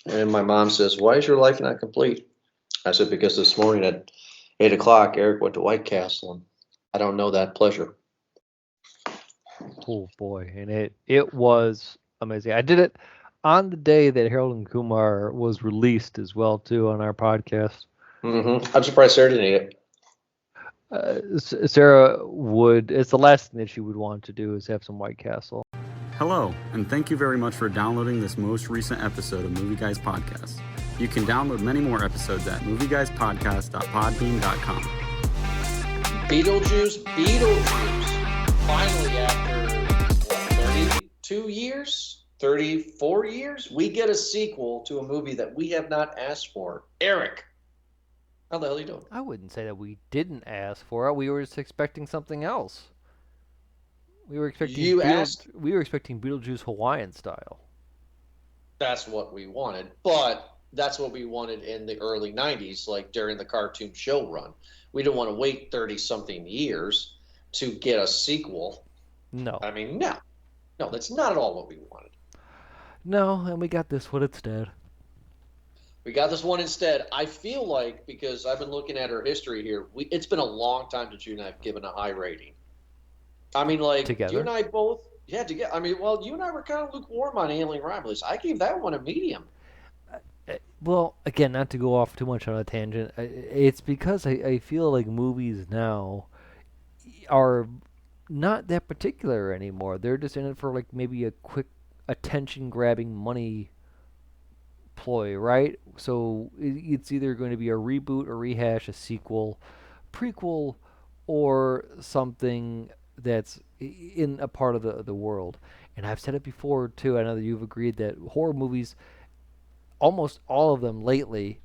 And my mom says, "Why is your life not complete?" I said, "Because this morning at 8 o'clock, Eric went to White Castle, and I don't know that pleasure." Oh boy, and it was amazing. I did it on the day that Harold and Kumar was released as well too on our podcast. I'm surprised Sarah didn't eat it. Sarah would. It's the last thing that she would want to do is have some White Castle. Hello, and thank you very much for downloading this most recent episode of Movie Guys Podcast. You can download many more episodes at movieguyspodcast.podbean.com. Beetlejuice. Finally, after what, 32 years, 34 years, we get a sequel to a movie that we have not asked for. Eric, how the hell are you doing? I wouldn't say that we didn't ask for it. We were just expecting something else. You asked. We were expecting Beetlejuice Hawaiian style. That's what we wanted, but that's what we wanted in the early 90s, like during the cartoon show run. We didn't want to wait 30 something years to get a sequel. No. I mean, no, that's not at all what we wanted. No, and we got this one instead. We got this one instead. I feel like, because I've been looking at her history here, it's been a long time that you and I have given a high rating. I mean, like, you Together. and I both, yeah, together. I mean, well, you and I were kind of lukewarm on Alien Rivalries. I gave that one a medium. Well, again, not to go off too much on a tangent, it's because I feel like movies now are not that particular anymore. They're just in it for like maybe a quick attention grabbing money ploy, right? So it's either going to be a reboot, a rehash, a sequel, prequel, or something that's in a part of the world. And I've said it before too. I know that you've agreed that horror movies, almost all of them lately,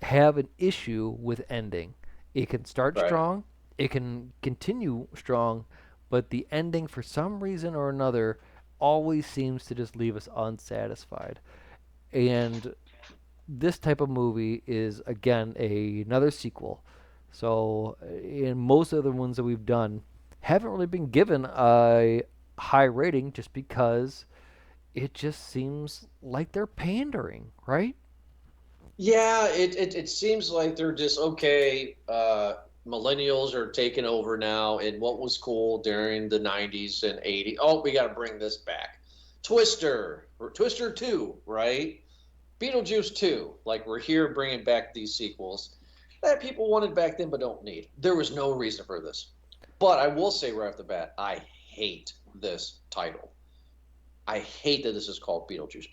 have an issue with ending. It can start Right. strong, it can continue strong, but the ending, for some reason or another, always seems to just leave us unsatisfied. And this type of movie is again another sequel. So, in most of the ones that we've done, haven't really been given a high rating just because it just seems like they're pandering, right? Yeah, it seems like they're just okay. Millennials are taking over now, and what was cool during the 90s and 80s. Oh, we got to bring this back. Twister, or Twister 2, right? Beetlejuice 2. Like, we're here bringing back these sequels that people wanted back then but don't need. There was no reason for this. But I will say right off the bat, I hate this title. I hate that this is called Beetlejuice.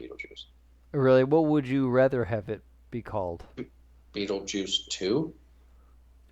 Really, what would you rather have it be called? Beetlejuice 2?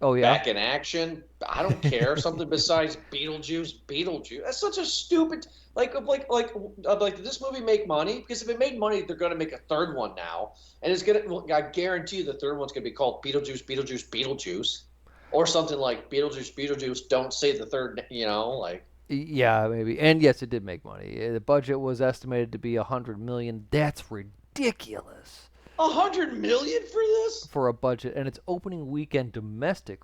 Oh yeah. Back in action? I don't care. Something besides Beetlejuice. That's such a stupid. Did this movie make money? Because if it made money, they're going to make a third one now, and it's gonna. Well, I guarantee you, the third one's going to be called Beetlejuice, or something like Beetlejuice. Don't say the third. Like Yeah, maybe. And yes, it did make money. The budget was estimated to be 100 million. That's ridiculous 100 million for this. for a budget. And its opening weekend domestic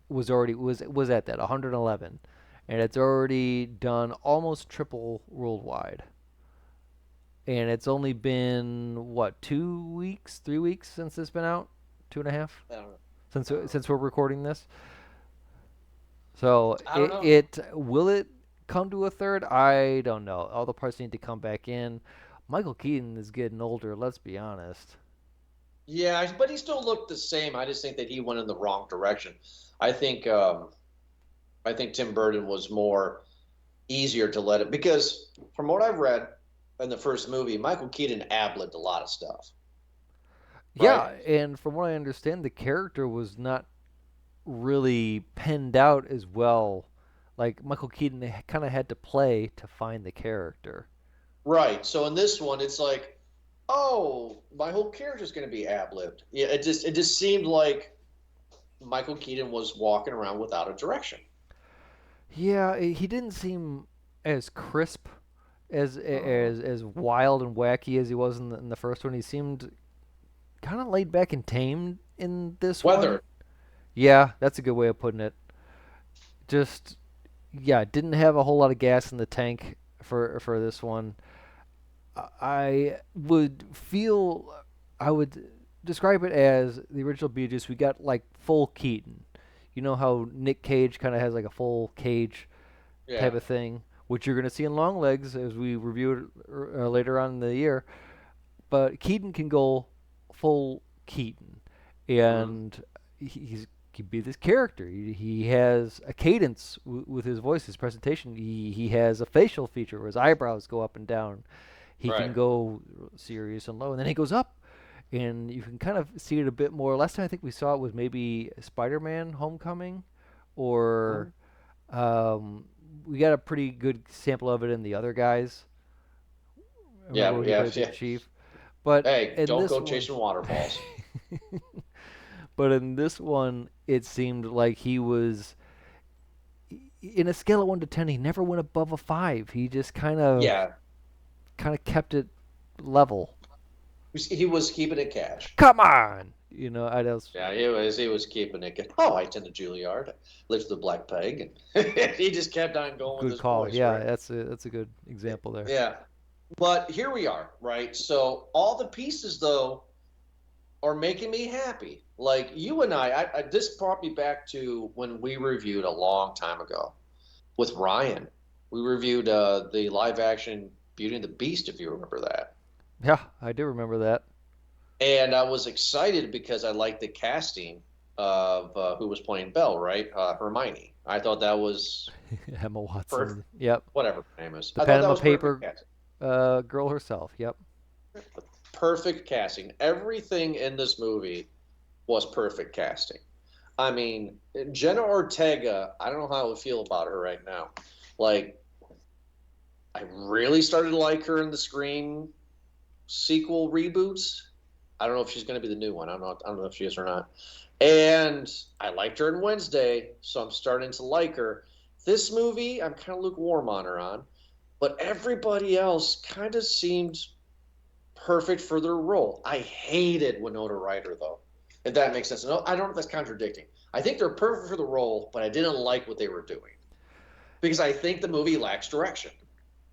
was at that 111, and it's already done almost triple worldwide. And it's only been what 2 weeks, 3 weeks since it's been out, 2.5 I don't know. since we're recording this. So I don't know. it will it come to a third? I don't know. All the parts need to come back in. Michael Keaton is getting older. Let's be honest. Yeah, but he still looked the same. I just think that he went in the wrong direction. I think I think Tim Burton was more easier to let it because from what I've read in the first movie, Michael Keaton ad-libbed a lot of stuff, Yeah, right? and from what I understand, the character was not really penned out as well. Like Michael Keaton kind of had to play to find the character. Right. So in this one, it's like, oh, my whole character's going to be ad-libbed. Yeah, it just seemed like Michael Keaton was walking around without a direction. Yeah, he didn't seem as crisp Oh. as wild and wacky as he was in the first one. He seemed kind of laid back and tamed in this one. Weather. Yeah, that's a good way of putting it. Just yeah, didn't have a whole lot of gas in the tank for this one. I would feel I would describe it as the original Beetlejuice. We got like full Keaton. You know how Nick Cage kind of has like a full Cage type Yeah. of thing, which you're going to see in Long Legs as we review it later on in the year. But Keaton can go full Keaton, Mm-hmm. and he's can be this character. He has a cadence with his voice, his presentation. He has a facial feature where his eyebrows go up and down. He can Right. go serious and low, and then he goes up, and you can kind of see it a bit more. Last time I think we saw it was maybe Spider-Man: Homecoming, Mm-hmm. or we got a pretty good sample of it in the other guys. Remember Yeah. when he Yeah. played the Yeah. chief? But Hey, in don't this go one, chasing waterfalls. but in this one, it seemed like he was in a scale of 1 to 10. He never went above a 5. He just Yeah. kind of kept it level. He was keeping it cash. Come on, you know. I was Yeah, he was keeping it. Oh, I attended Juilliard, lived with the Black Peg, and he just kept on going with good his call. voice, Yeah, right? that's a good example there. Yeah, but here we are, right? So all the pieces though are making me happy. Like you and I this brought me back to when we reviewed a long time ago with Ryan. We reviewed the live action Beauty and the Beast, if you remember that. Yeah, I do remember that. And I was excited because I liked the casting of who was playing Belle, right? Hermione. I thought that was Emma perfect. Watson. Yep, Whatever her name is. the I thought that Panama was perfect Paper casting. girl herself. Yep. Perfect casting. Everything in this movie was perfect casting. I mean, Jenna Ortega, I don't know how I would feel about her right now. Like, I really started to like her in the Scream sequel reboots. I don't know if she's going to be the new one. I don't know if she is or not. And I liked her in Wednesday, so I'm starting to like her. This movie, I'm kind of lukewarm on her on, but everybody else kind of seemed perfect for their role. I hated Winona Ryder though, if that makes sense. No, I don't know if that's contradicting. I think they're perfect for the role, but I didn't like what they were doing because I think the movie lacks direction.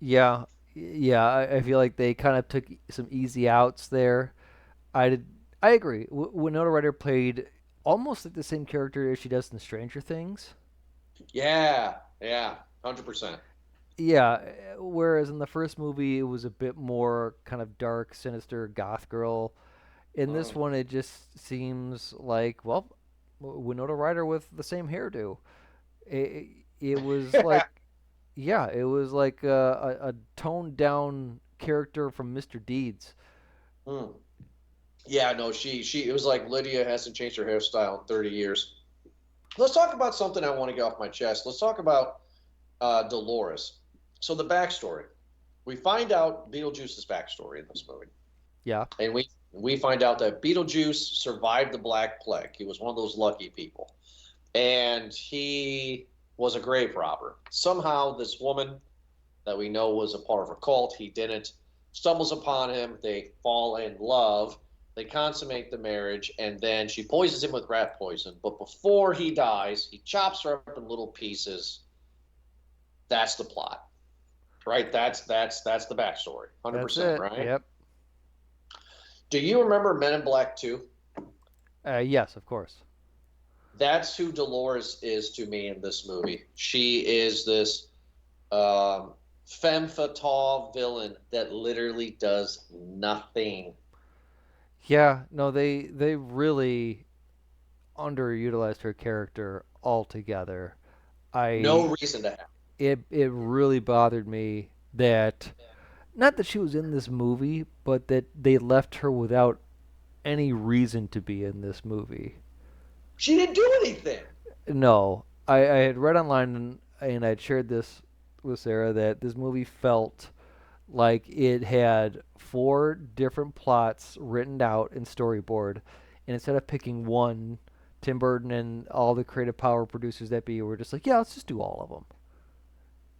Yeah, yeah. I feel like they kind of took some easy outs there. I did. I agree. Winona Ryder played almost like the same character as she does in Stranger Things. Yeah, yeah, 100%. Yeah, whereas in the first movie it was a bit more kind of dark, sinister goth girl. In this Mm. one, it just seems like, well, Winona Ryder with the same hairdo. It, it was like, yeah, it was like a toned down character from Mr. Deeds. Mm. Yeah, no, she it was like Lydia hasn't changed her hairstyle in 30 years. Let's talk about something I want to get off my chest. Let's talk about Dolores. So the backstory. We find out Beetlejuice's backstory in this movie, Yeah, and we find out that Beetlejuice survived the Black Plague. He was one of those lucky people, and he was a grave robber. Somehow, this woman that we know was a part of a cult, he didn't, stumbles upon him. They fall in love. They consummate the marriage, and then she poisons him with rat poison. But before he dies, he chops her up in little pieces. That's the plot, right? That's the backstory, that's 100%, it. right? Yep. Do you remember Men in Black 2? Yes, of course. That's who Dolores is to me in this movie. She is this femme fatale villain that literally does nothing. Yeah, no, they really underutilized her character altogether. I No reason to have. it really bothered me that not that she was in this movie, but that they left her without any reason to be in this movie. She didn't do anything. No, I had read online and I'd shared this with Sarah that this movie felt like it had four different plots written out in storyboard, and instead of picking one, Tim Burton and all the creative power producers that be were just like, yeah, let's just do all of them.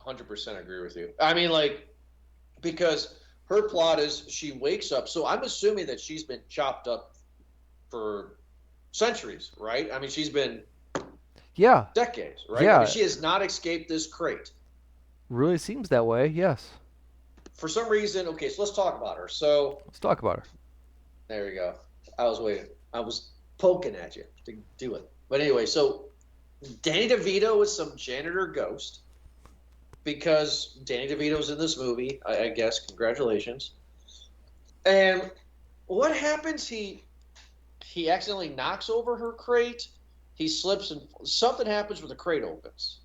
100% agree with you. I mean, like, because her plot is she wakes up. So I'm assuming that she's been chopped up for centuries, right? I mean, she's been Yeah, decades, right? I mean, yeah, she has not escaped this crate. really seems that way. Yes, For some reason, okay, so let's talk about her. So let's talk about her. There we go. I was waiting. I was poking at you to do it. But anyway, so Danny DeVito is some janitor ghost because Danny DeVito's in this movie. I guess. Congratulations. And what happens? He accidentally knocks over her crate. He slips and something happens when the crate opens.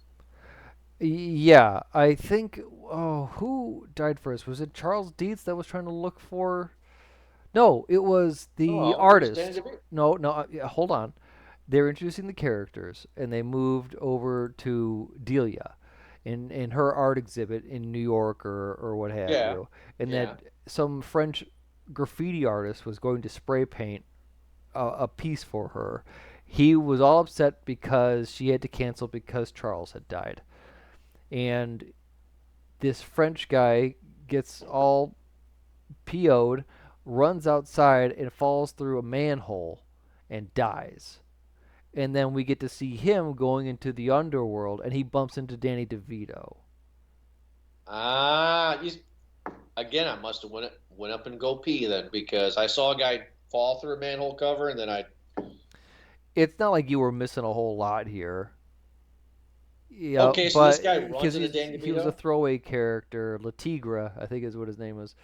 Yeah, I think. Oh, who died first? Was it Charles Dietz that was trying to look for? No, it was the Oh, it was Danny artist. DeVito. No, no, yeah, hold on. They're introducing the characters, and they moved over to Delia, in her art exhibit in New York or what have Yeah, you, and yeah. that some French graffiti artist was going to spray paint a piece for her. He was all upset because she had to cancel because Charles had died, and this French guy gets all PO'd, runs outside and falls through a manhole and dies. And then we get to see him going into the underworld, and he bumps into Danny DeVito. Ah, again, I must have went up and go pee then because I saw a guy fall through a manhole cover and then I. It's not like you were missing a whole lot here. Yeah, Okay, so this but guy because runs into Danny he was a DeVito. throwaway character, La Tigre, I think is what his name was,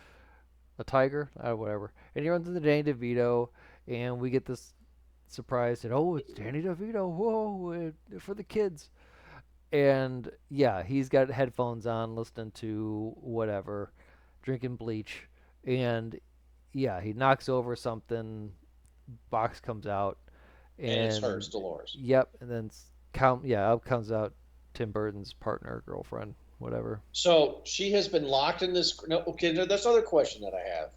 a tiger, whatever. And he runs into Danny DeVito, and we get this surprise that it's Danny DeVito, whoa, for the kids. And yeah, he's got headphones on, listening to whatever, drinking bleach, and yeah, he knocks over something, box comes out, And it's her, and it's Dolores. yep, and then out comes out Tim Burton's partner, girlfriend, whatever. So she has been locked in this. No, okay, that's another question that I have.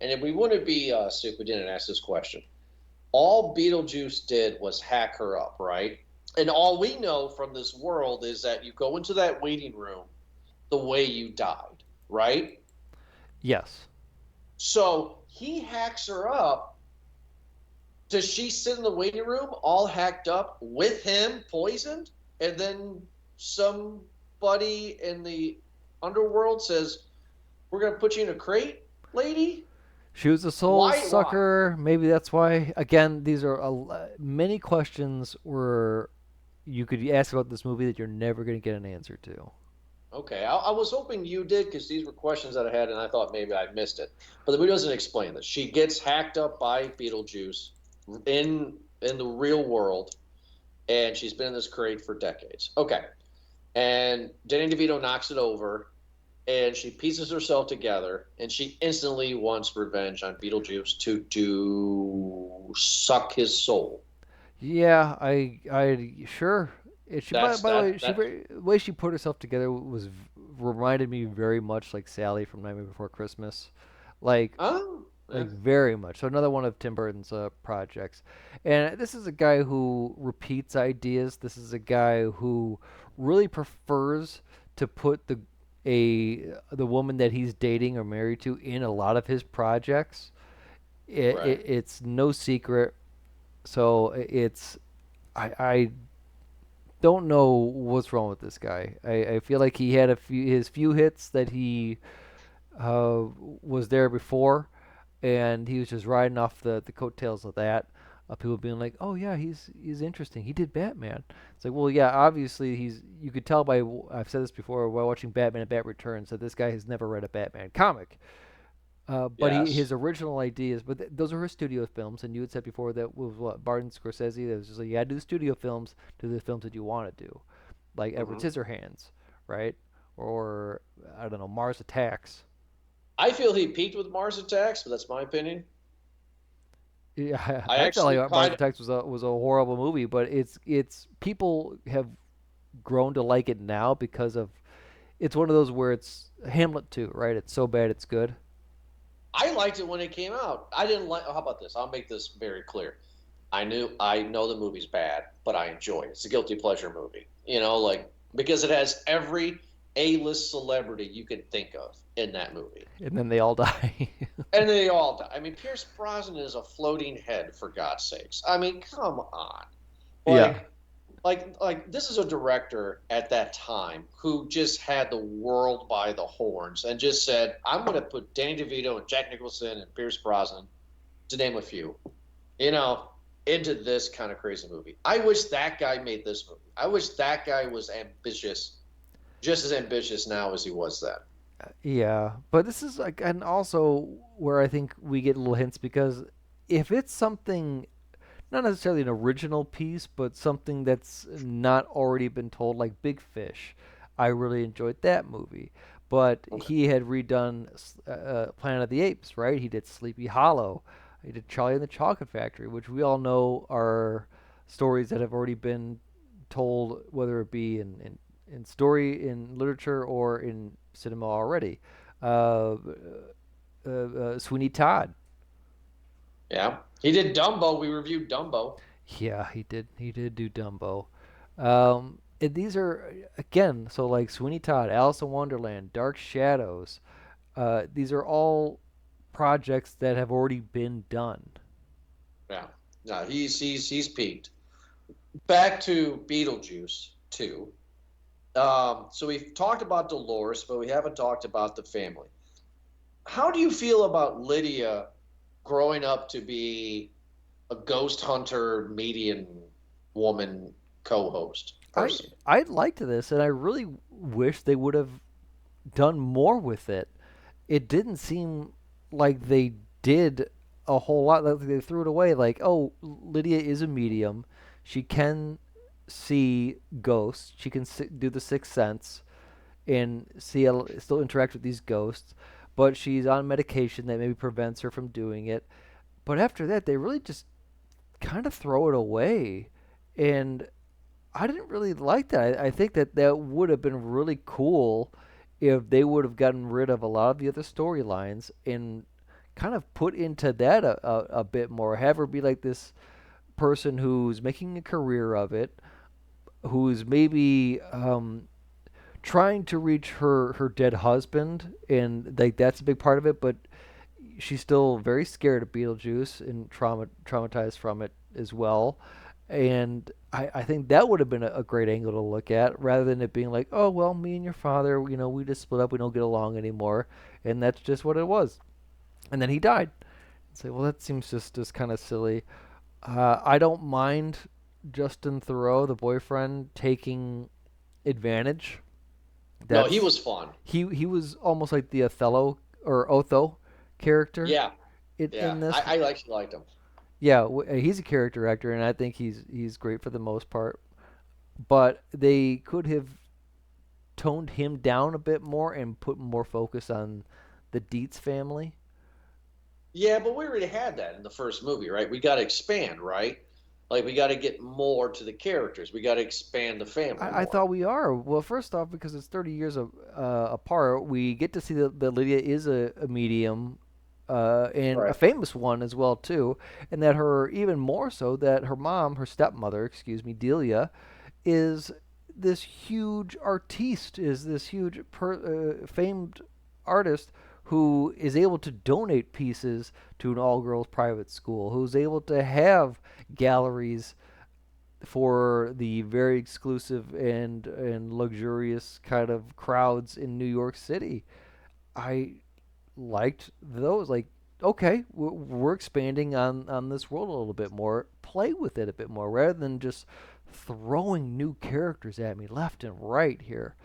And if we wouldn't be stupid, we didn't ask this question. All Beetlejuice did was hack her up, right? And all we know from this world is that you go into that waiting room the way you died, right? Yes. So he hacks her up. Does she sit in the waiting room all hacked up with him poisoned? And then somebody in the underworld says, "We're going to put you in a crate, lady"? She was a soul Why? sucker. Maybe that's why. Again, these are many questions where you could ask about this movie that you're never going to get an answer to. Okay, I was hoping you did because these were questions that I had, and I thought maybe I missed it. But the movie doesn't explain this. She gets hacked up by Beetlejuice in the real world, and she's been in this crate for decades. Okay, and Danny DeVito knocks it over, and she pieces herself together, and she instantly wants revenge on Beetlejuice to suck his soul. Yeah, I sure. She That's by the way, that that. the way she put herself together reminded me very much like Sally from Nightmare Before Christmas, like Oh, like very much. So another one of Tim Burton's projects, and this is a guy who repeats ideas. This is a guy who really prefers to put the woman that he's dating or married to in a lot of his projects. right. It's no secret. So I don't know what's wrong with this guy. I feel like he had his few hits that he was there before, and he was just riding off the coattails of that. People being like, "Oh yeah, he's interesting. He did Batman." It's like, well, yeah, obviously he's. You could tell by I've said this before while watching Batman and Bat Returns that this guy has never read a Batman comic. But Yes. his original ideas, but those are his studio films, and you had said before that was what Barton Scorsese. That was just like you got to do the studio films, do the films that you want to do, like Edward Hmm. Scissorhands, right? Or I don't know, Mars Attacks. I feel he peaked with Mars Attacks, but that's my opinion. Yeah, I I felt actually like Mars kind of. Attacks was a horrible movie, but it's people have grown to like it now because of it's one of those where it's Hamlet too, right? It's so bad it's good. I liked it when it came out. I didn't like. How about this? I'll make this very clear. I know the movie's bad, but I enjoy it. It's a guilty pleasure movie. Like because it has every A-list celebrity you could think of in that movie, And then they all die. and they all die. I mean, Pierce Brosnan is a floating head for God's sakes. I mean, come on, Yeah. like. Like this is a director at that time who just had the world by the horns and just said, "I'm going to put Danny DeVito and Jack Nicholson and Pierce Brosnan to name a few, you know, into this kind of crazy movie. I wish that guy made this movie. I wish that guy was ambitious, just as ambitious now as he was then. Yeah, but this is like, and also where I think we get little hints because if it's something not necessarily an original piece, but something that's not already been told, like Big Fish. I really enjoyed that movie. But Okay. he had redone Planet of the Apes, right? He did Sleepy Hollow. He did Charlie and the Chocolate Factory, which we all know are stories that have already been told, whether it be in story, in literature, or in cinema already. Uh, Sweeney Todd. Yeah. He did Dumbo. We reviewed Dumbo. Yeah, he did. He did do Dumbo. And these are again, so like Sweeney Todd, Alice in Wonderland, Dark Shadows. These are all projects that have already been done. Yeah. No, he's peaked. Back to Beetlejuice 2. So we've talked about Dolores, but we haven't talked about the family. How do you feel about Lydia growing up to be a ghost hunter median woman co-host I person? I liked this, and I really wish they would have done more with it. It didn't seem like they did a whole lot. Like they threw it away. Like, oh, Lydia is a medium. She can see ghosts. She can do the sixth sense and still interact with these ghosts. But she's on medication that maybe prevents her from doing it. But after that, they really just kind of throw it away. And I didn't really like that. I think that that would have been really cool if they would have gotten rid of a lot of the other storylines and kind of put into that a bit more. Have her be like this person who's making a career of it, who's maybe trying to reach her dead husband, and like that's a big part of it. But she's still very scared of Beetlejuice and traumatized from it as well. And I think that would have been a great angle to look at rather than it being like, oh, well, me and your father, we just split up. We don't get along anymore. And that's just what it was. And then he died. Say, well, that seems just kind of silly. I don't mind Justin Thoreau, the boyfriend, taking advantage. No, he That's was fun. he was almost like the Othello or Otho character Yeah, yeah. in this. I actually liked him. Yeah, he's a character actor, and I think he's great for the most part. But they could have toned him down a bit more and put more focus on the Dietz family. Yeah, but we already had that in the first movie, right? We got to expand, right? Like we got to get more to the characters. We got to expand the family I more. thought we are. Well, first off, because it's 30 years apart, we get to see that Lydia is a medium and a Right. famous one as well too, and that her even more so that her mom, her stepmother, excuse me, Delia, is this huge artiste, is this huge famed artist who is able to donate pieces to an all-girls private school, who's able to have galleries for the very exclusive and luxurious kind of crowds in New York City. I liked those. Like, okay, we're expanding on this world a little bit more. Play with it a bit more rather than just throwing new characters at me left and right here.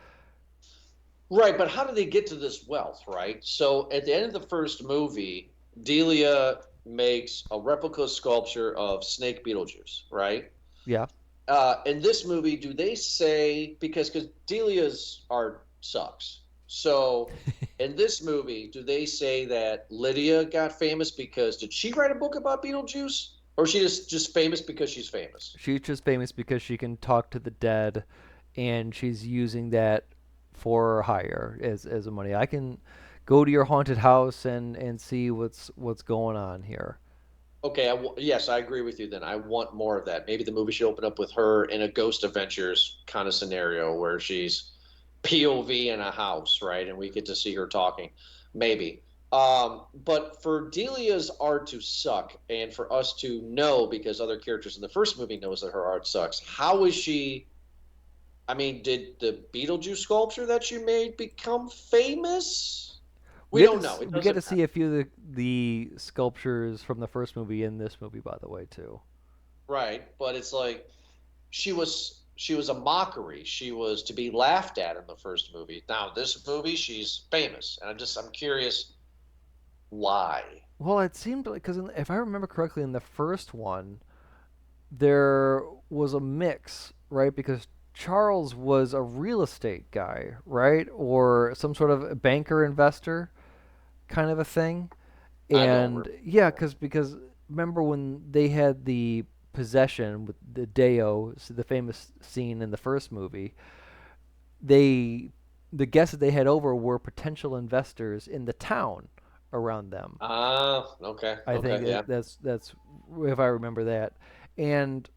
Right, but how do they get to this wealth, right? So at the end of the first movie, Delia makes a replica sculpture of Snake Beetlejuice, right? Yeah. In this movie, do they say because Delia's art sucks? So in this movie, do they say that Lydia got famous because did she write a book about Beetlejuice, or is she just famous because she's famous? She's just famous because she can talk to the dead, and she's using that for hire as a money. I can go to your haunted house and see what's going on here. Okay, yes, I agree with you. Then I want more of that. Maybe the movie should open up with her in a Ghost Adventures kind of scenario where she's POV in a house, right, and we get to see her talking. Maybe. But for Delia's art to suck, and for us to know because other characters in the first movie knows that her art sucks, how is she? I mean, did the Beetlejuice sculpture that she made become famous? We don't know. It We get doesn't to matter. see a few of the sculptures from the first movie in this movie, by the way, too. Right, but it's like she was a mockery. She was to be laughed at in the first movie. Now this movie, she's famous, and I'm curious why. Well, it seemed like because if I remember correctly, in the first one, there was a mix, right? Because Charles was a real estate guy, right, or some sort of banker investor kind of a thing. I don't And remember. yeah, because remember when they had the possession with the Deo, the famous scene in the first movie, they the guests that they had over were potential investors in the town around them. Ah, okay, I think okay, yeah. that's if I remember that. And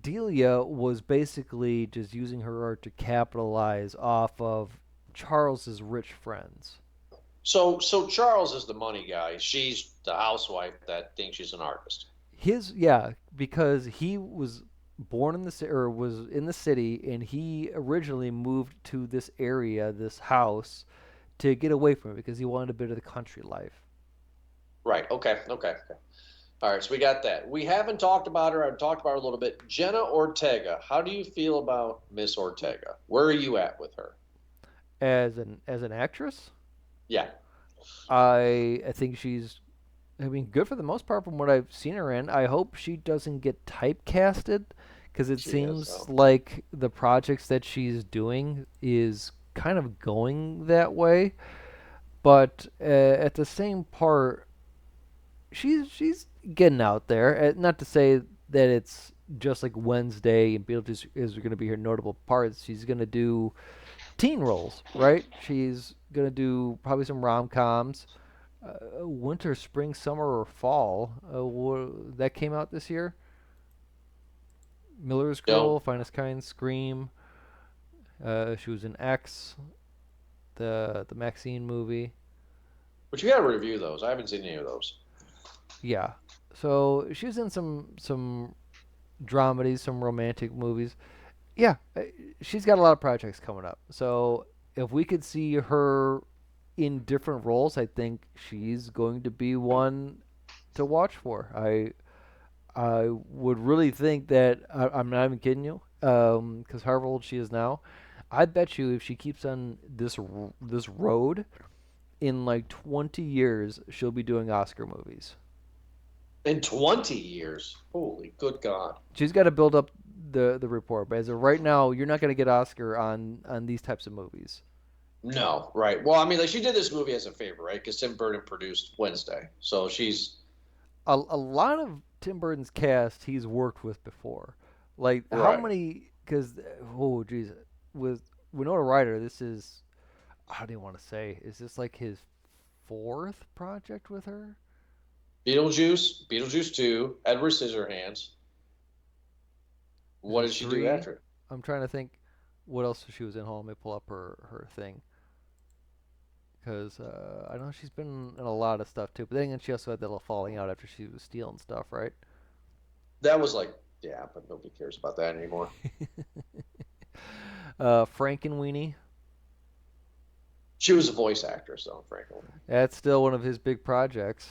Delia was basically just using her art to capitalize off of Charles's rich friends. So Charles is the money guy. She's the housewife that thinks she's an artist. Because he was born in the or was in the city, and he originally moved to this area, this house, to get away from it because he wanted a bit of the country life. Right. Okay. Okay. Okay. All right. So we got that. We haven't talked about her. I've talked about her a little bit. Jenna Ortega. How do you feel about Miss Ortega? Where are you at with her? As an actress, Yeah. I think she's, I mean, good for the most part from what I've seen her in. I hope she doesn't get typecasted because it She is. seems like the projects that she's doing is kind of going that way. But at the same part, she's getting out there. Not to say that it's just like Wednesday and Beetlejuice is going to be her notable parts. She's going to do teen roles, right? She's going to do probably some rom coms. Winter, spring, summer, or fall. That came out this year. Miller's Don't. Girl, Finest Kind, Scream. She was in X, the Maxine movie. But you got to review those. I haven't seen any of those. Yeah. So she was in some dramedies, some romantic movies. Yeah, she's got a lot of projects coming up. So if we could see her in different roles, I think she's going to be one to watch for. I would really think that I'm not even kidding you, because however old she is now, I bet you if she keeps on this road, in like 20 years she'll be doing Oscar movies. In 20 years. Holy good God. She's got to build up the report, but as of right now, you're not going to get Oscar on these types of movies. No, right. Well, I mean, like she did this movie as a favor, right? Because Tim Burton produced Wednesday, so she's A lot of Tim Burton's cast he's worked with before. Like how right. many? Because oh geez, with Winona Ryder, this is, how do you want to say? Is this like his fourth project with her? Beetlejuice, Beetlejuice 2, Edward Scissorhands. Is What it did she do three? after it? I'm trying to think what else she was in. Hold on, let me pull up her thing. Because I know she's been in a lot of stuff too. But then again, she also had that little falling out after she was stealing stuff, right? That was like, yeah, but nobody cares about that anymore. Frankenweenie. She was a voice actress, though, frankly. That's still one of his big projects.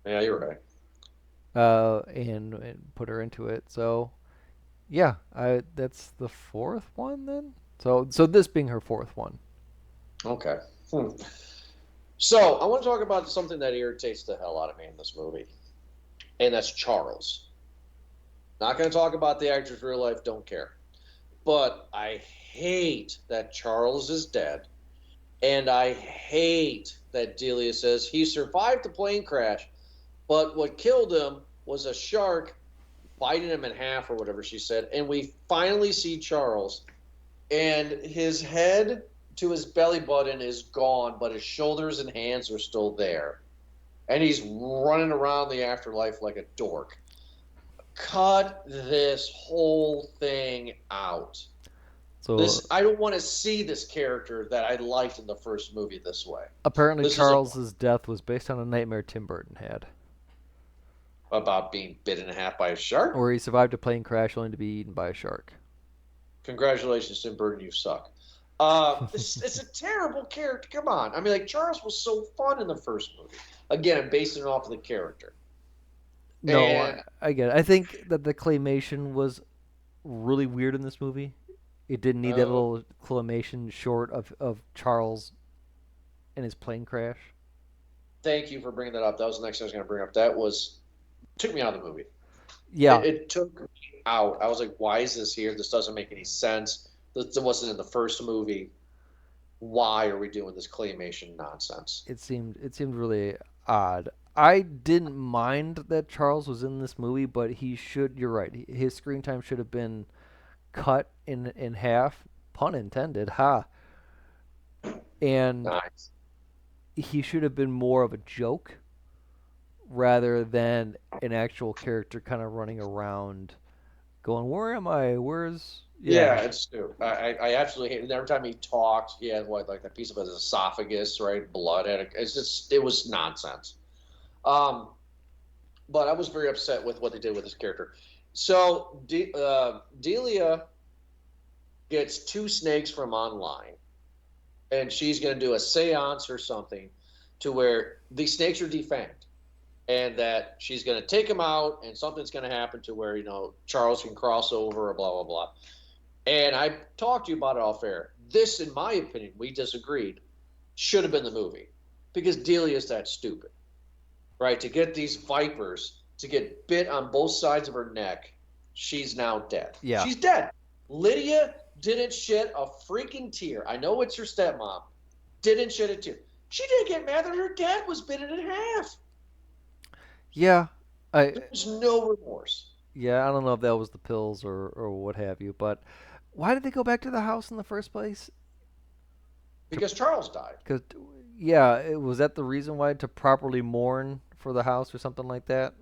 Yeah, you're right. And put her into it. So yeah, that's the fourth one then. So this being her fourth one. Okay. So I want to talk about something that irritates the hell out of me in this movie, and that's Charles. Not going to talk about the actor's real life, don't care. But I hate that Charles is dead, and I hate that Delia says he survived the plane crash, but what killed him was a shark biting him in half or whatever she said, and we finally see Charles, and his head to his belly button is gone, but his shoulders and hands are still there. And he's running around the afterlife like a dork. Cut this whole thing out. So I don't want to see this character that I liked in the first movie this way. apparently This is Charles's death was based on a nightmare Tim Burton had, about being bitten in half by a shark. where he survived a plane crash only to be eaten by a shark. Congratulations, Tim Burton, you suck. It's a terrible character. Come on. I mean, like, Charles was so fun in the first movie. Again, I'm basing it off of the character. No, And I get it. I think that the claymation was really weird in this movie. It didn't need that uh, little claymation short of Charles and his plane crash. thank you for bringing that up. That was the next thing I was going to bring up. That was took me out of the movie. Yeah, It took me out. I was like, why is this here? This doesn't make any sense. This wasn't in the first movie. Why are we doing this claymation nonsense? it seemed really odd. I didn't mind that Charles was in this movie, but he should. You're right. His screen time should have been cut in half. Pun intended. Ha. And Nice. he should have been more of a joke rather than an actual character kind of running around going, "Where am I? Where's Yeah, yeah, it's true. I absolutely hate it. Every time he talked, he had what, like that piece of his esophagus, right? Blood. It's just, it was nonsense. Um, but I was very upset with what they did with his character. So Delia gets two snakes from online, and she's going to do a seance or something to where these snakes are defanged, and that she's going to take them out, and something's going to happen to where Charles can cross over or blah blah blah. And I talked to you about it off air. This, in my opinion, we disagreed, should have been the movie because Delia's that stupid, right? To get these vipers to get bit on both sides of her neck, she's now dead. yeah, She's dead. Lydia didn't shed a freaking tear. I know it's her stepmom. Didn't shed a tear. She didn't get mad that her dad was bitten in half. yeah." I There was no remorse yeah, I don't know if that was the pills or what have you, but why did they go back to the house in the first place? To because Charles died. Because yeah, was that the reason why to properly mourn for the house or something like that?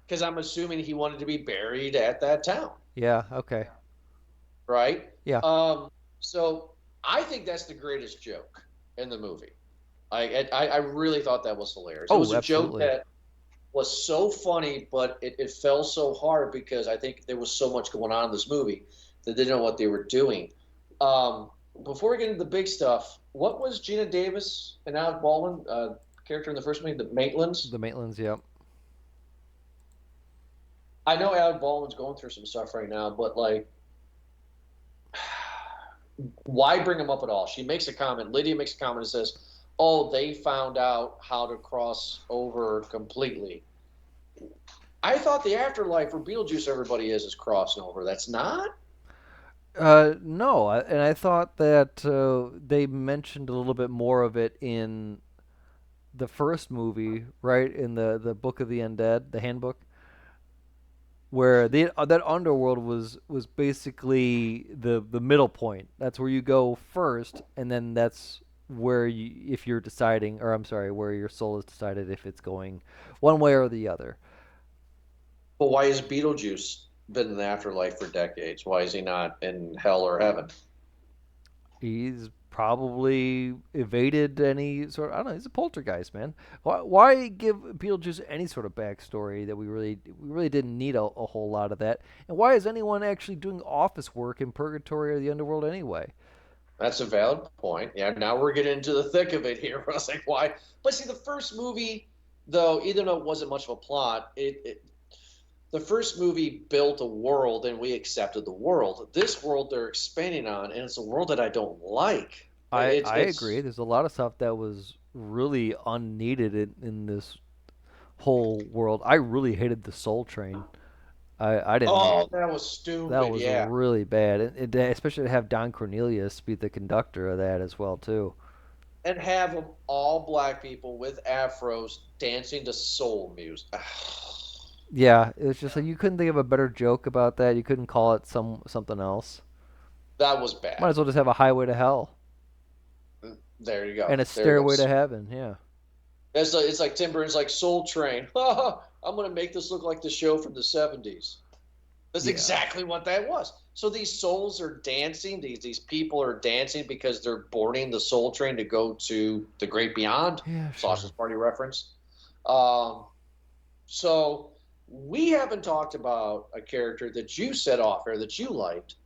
Because I'm assuming he wanted to be buried at that town, Yeah, okay. right? Yeah. Um, so I think that's the greatest joke in the movie. I really thought that was hilarious. It Oh, was a joke absolutely. that was so funny, but it fell so hard because I think there was so much going on in this movie that they didn't know what they were doing. Um, Before we get into the big stuff, what was Gina Davis and Alec Baldwin character in the first movie, the Maitlands? The Maitlands, yeah. I know Alec Baldwin's going through some stuff right now, but like, why bring him up at all? She makes a comment. Lydia makes a comment and says, "Oh, they found out how to cross over completely." I thought the afterlife for Beetlejuice, everybody is crossing over. That's not. No, and I thought that they mentioned a little bit more of it in the first movie, right? In the Book of the Undead, the handbook, where that underworld was basically the middle point. That's where you go first, and then that's where you, if you're deciding, or I'm sorry, where your soul is decided if it's going one way or the other. But why has Beetlejuice been in the afterlife for decades? Why is he not in hell or heaven? He's probably evaded any sort. I don't know. He's a poltergeist, man. Why give Beetlejuice any sort of backstory that we really didn't need a whole lot of that? And why is anyone actually doing office work in purgatory or the underworld anyway? That's a valid point. Yeah, now we're getting into the thick of it here. I was like, why? But see, the first movie, though, even though it wasn't much of a plot, the first movie built a world and we accepted the world. This world they're expanding on, and it's a world that I don't like. I agree. There's a lot of stuff that was really unneeded in this whole world. I really hated the Soul Train. I didn't. Oh, that was That stupid. was Yeah, really bad, especially to have Don Cornelius be the conductor of that as well too. and have them all black people with afros dancing to soul music. Yeah, it was just like you couldn't think of a better joke about that. You couldn't call it something else. That was Might bad. as well just have a highway to hell There you go. and a There it stairway to goes. heaven. Yeah. It's like Tim Burton's like Soul Train. I'm gonna make this look like the show from the '70s. That's Yeah. exactly what that was. So these souls are dancing. These people are dancing because they're boarding the Soul Train to go to the great beyond. Yeah, sure. Sausage Party reference. Um, so we haven't talked about a character that you said off air that you liked,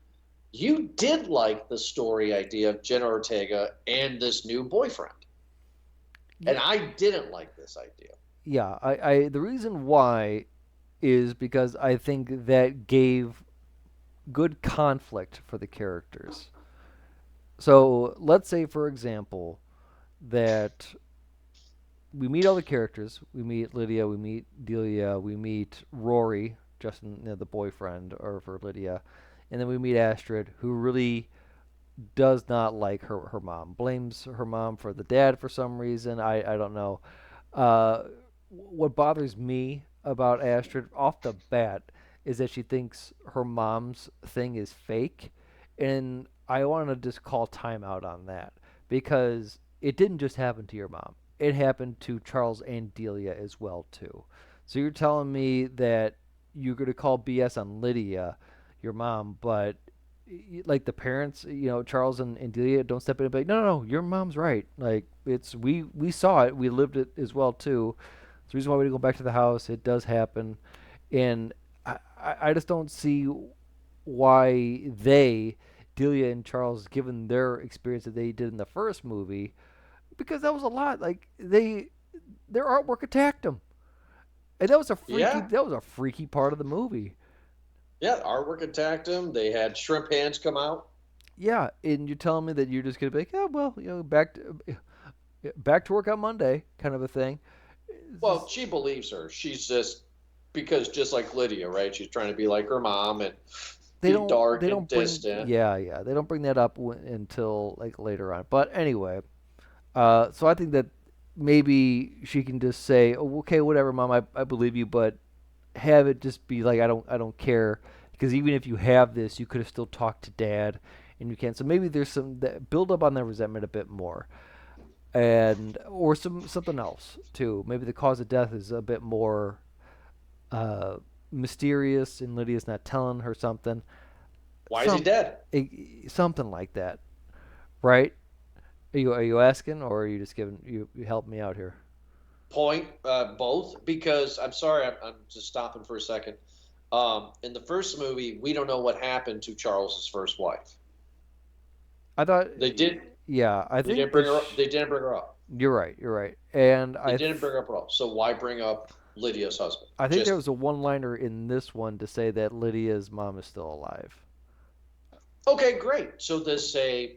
you did like the story idea of Jenna Ortega and this new boyfriend. And Yeah, I didn't like this idea. yeah. The reason why is because I think that gave good conflict for the characters. So let's say, for example, that we meet all the characters. We meet Lydia, we meet Delia, we meet Rory, Justin, the boyfriend, or for Lydia, and then we meet Astrid, who really does not like her mom. Blames her mom for the dad for some reason. I don't know. Uh, what bothers me about Astrid off the bat is that she thinks her mom's thing is fake, and I want to just call timeout on that because it didn't just happen to your mom. It happened to Charles and Delia as well too. So you're telling me that you're going to call BS on Lydia, your mom, but like the parents, Charles and Delia don't step in and be like, no, no, no, your mom's right. Like it's we saw it, we lived it as well too. It's the reason why we didn't go back to the house. It does happen, and I just don't see why Delia and Charles, given their experience that they did in the first movie, because that was a lot. Like their artwork attacked them, and Yeah. that was a freaky part of the movie. Yeah. Artwork attacked him. They had shrimp hands come out. Yeah, and you're telling me that you're just gonna be like, yeah, well, back to work on Monday, kind of a thing. It's Well, just, she believes her. She's just, because just like Lydia, right? She's trying to be like her mom and be they dark and don't bring distant. yeah, they don't bring that up until like later on. But anyway, so I think that maybe she can just say, oh, okay, whatever, mom, I believe you, but have it just be like I don't care because even if you have this, you could have still talked to dad, and you can't. So maybe there's some that build up on that resentment a bit more, and or something else too. Maybe the cause of death is a bit more uh, mysterious, and Lydia's not telling her something, Why is he dead? something like that, right? Are you asking, or are you just giving you help me out here? Point, both, because I'm sorry, I'm just stopping for a second. In the first movie, we don't know what happened to Charles's first wife. I thought, They did. yeah, I They didn't think bring that her up. They didn't bring her up. you're right, and They didn't bring her up at all. So why bring up Lydia's husband? I think there Just was a one-liner in this one to say that Lydia's mom is still alive. okay, great. So this say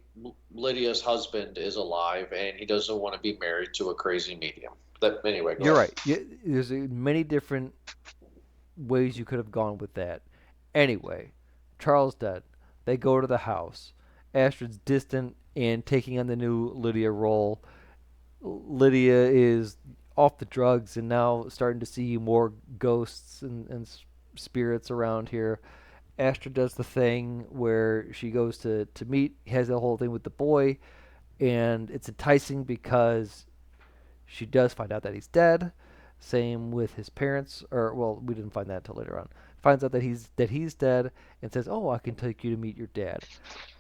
Lydia's husband is alive and he doesn't want to be married to a crazy medium. That anyway, go You're ahead. right. There's many different ways you could have gone with that. Anyway, Charles dead. They go to the house. Astrid's distant and taking on the new Lydia role. Lydia is off the drugs and now starting to see more ghosts and spirits around here. Astrid does the thing where she goes to meet, has the whole thing with the boy, and it's enticing because she does find out that he's dead. Same with his parents, or well, we didn't find that until later on. Finds out that he's dead and says, "Oh, I can take you to meet your dad."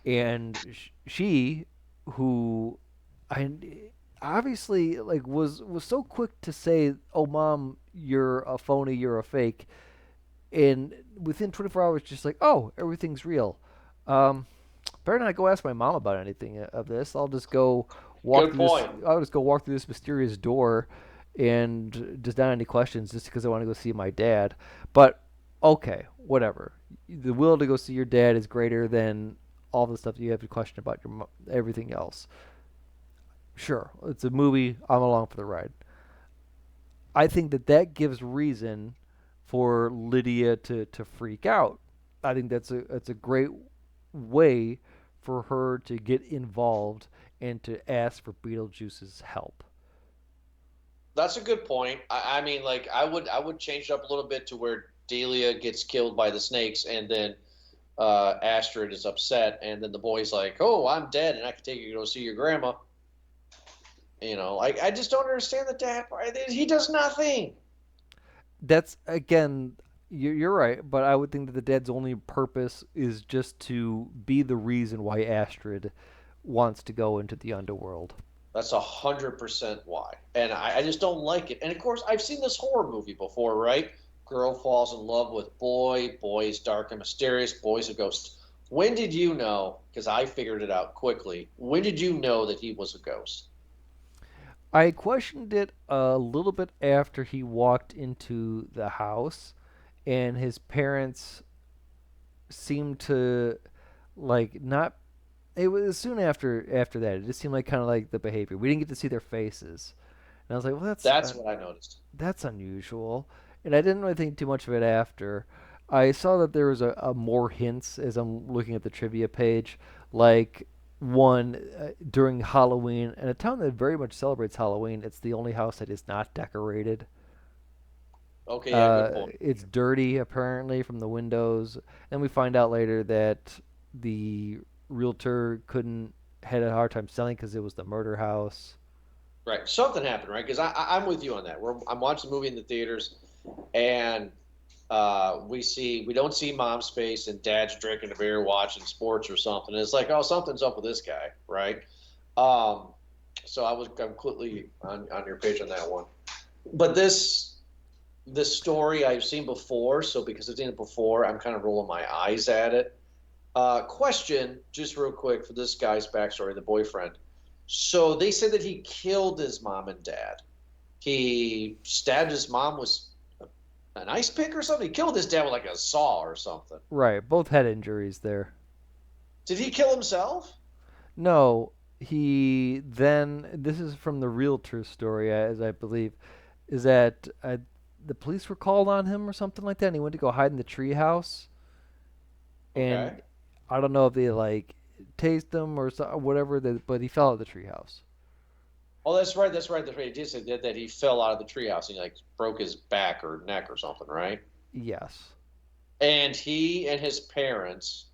And she, who, I obviously like was so quick to say, "Oh, mom, you're a phony, you're a fake," and within 24 hours, just like, "Oh, everything's real." Um, Better not go ask my mom about anything of this. I'll just go walk Good through this. point. I'll just go walk through this mysterious door, and just not any questions, just because I want to go see my dad. But okay, whatever. The will to go see your dad is greater than all the stuff you have to question about everything else. Sure, it's a movie. I'm along for the ride. I think that gives reason for Lydia to freak out. I think that's a great way for her to get involved and to ask for Beetlejuice's help. That's a good point. I mean, like I would change it up a little bit to where Delia gets killed by the snakes, and then Astrid is upset, and then the boy's like, "Oh, I'm dead, and I can take you to go see your grandma." Like I just don't understand the dad part. He does nothing. That's again, you're right, but I would think that the dad's only purpose is just to be the reason why Astrid wants to go into the underworld. That's 100% why, and I just don't like it. And of course, I've seen this horror movie before, right? Girl falls in love with boy, boy is dark and mysterious, boy's a ghost. When did you know? Because I figured it out quickly. When did you know that he was a ghost? I questioned it a little bit after he walked into the house, and his parents seemed to like not. It was soon after that. It just seemed like kind of like the behavior. We didn't get to see their faces, and I was like, "Well, That's what I noticed. that's unusual." And I didn't really think too much of it after. I saw that there was a more hints as I'm looking at the trivia page, like one during Halloween, and a town that very much celebrates Halloween. It's the only house that is not decorated. Okay, yeah, good point. It's dirty apparently from the windows, and we find out later that the realtor couldn't had a hard time selling because it was the murder house. Right, something happened, right? Because I'm with you on that. I'm watching the movie in the theaters, and we don't see mom's face, and dad's drinking a beer, watching sports or something. And it's like, oh, something's up with this guy, right? Um, so I'm completely on your page on that one. But this story I've seen before, so because I've seen it before, I'm kind of rolling my eyes at it. Question, just real quick, for this guy's backstory, the boyfriend. So they said that he killed his mom and dad. He stabbed his mom with an ice pick or something. He killed his dad with like a saw or something. Right, both head injuries there. Did he kill himself? No, he then. This is from the realtor story, as I believe, is that the police were called on him or something like that, and he went to go hide in the treehouse, and Okay. I don't know if they like tased him or whatever, but he fell out of the treehouse. Oh, that's right. That's right. That's right. He did say that he fell out of the treehouse and he like broke his back or neck or something, right? Yes, And he and his parents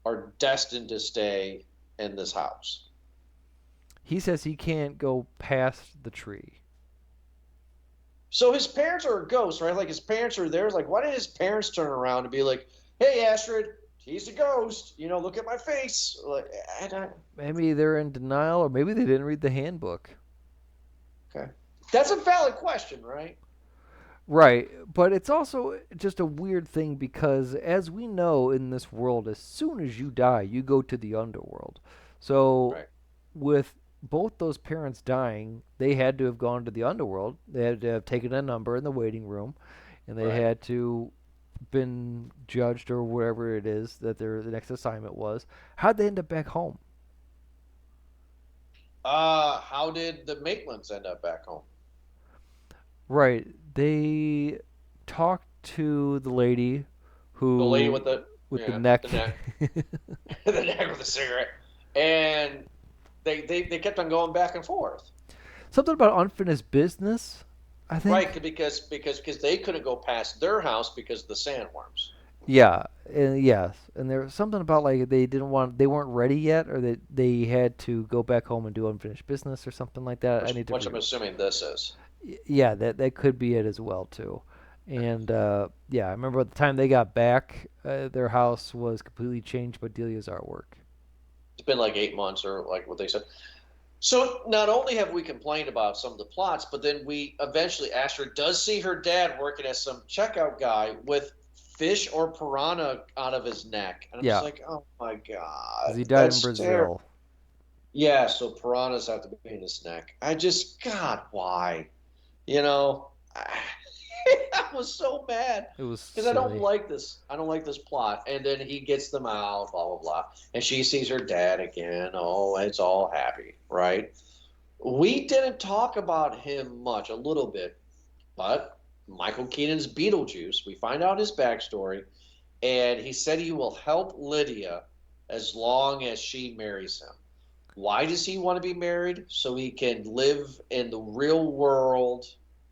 are destined to stay in this house. he says he can't go past the tree. So his parents are a ghost, right? Like his parents are there. Like, why didn't his parents turn around and be like, "Hey, Astrid, he's a ghost. You know, look at my face." Like, I don't. Maybe they're in denial, or maybe they didn't read the handbook. Okay, that's a valid question, right? Right, but it's also just a weird thing because, as we know in this world, as soon as you die, you go to the underworld. So, Right. with both those parents dying, they had to have gone to the underworld. They had to have taken a number in the waiting room, and they Right. had to been judged or whatever it is that their the next assignment was. How'd they end up back home? How did the Maitlands end up back home? Right, they talked to the lady The lady who with the with the yeah neck. the neck, the neck with the cigarette, and they kept on going back and forth. Something about unfinished business, I think. Right, because they couldn't go past their house because of the sandworms, Yeah, and yes, and there was something about like they weren't ready yet, or that they had to go back home and do unfinished business or something like that. I need to which I'm assuming this is. yeah, that could be it as well too. And yeah, I remember at the time they got back, their house was completely changed by Delia's artwork. It's been like 8 months or like what they said. So not only have we complained about some of the plots, but then we eventually Astrid does see her dad working as some checkout guy with fish or piranha out of his neck, and I'm just Yeah, like, oh my because god, he died in that's terrible. Brazil. Yeah, so piranhas have to be in his neck. I just, God, why? You know, I was so mad It was because I don't silly. like this. I don't like this plot. And then he gets them out, blah blah blah, and she sees her dad again. Oh, it's all happy, right? We didn't talk about him much, a little bit, but Michael Keaton's Beetlejuice. We find out his backstory, and he said he will help Lydia as long as she marries him. Why does he want to be married? So he can live in the real world